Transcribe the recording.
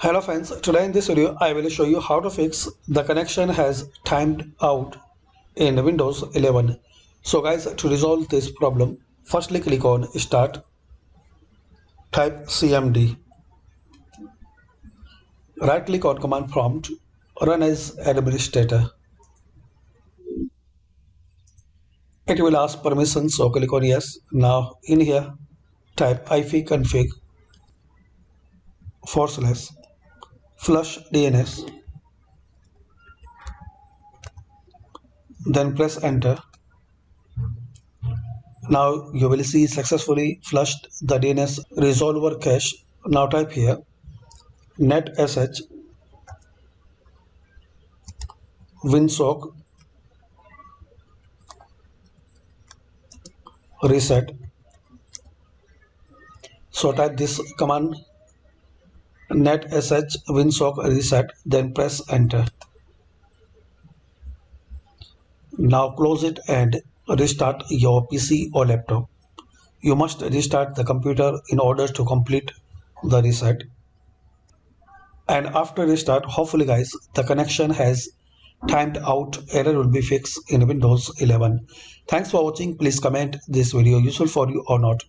Hello friends, today in this video I will show you how to fix the connection has timed out in Windows 11. So guys, to resolve this problem, firstly click on Start, type CMD, right click on command prompt, run as administrator. It will ask permission, so click on yes. Now in here type ifconfig /flush DNS, then press enter. Now you will see successfully flushed the DNS resolver cache. Now type here netsh winsock reset. So type this command netsh winsock reset, then press enter. Now close it and restart your PC or laptop. You must restart the computer in order to complete the reset. And after restart, hopefully guys, the connection has timed out. Error will be fixed in Windows 11. Thanks for watching. Please comment this video useful for you or not.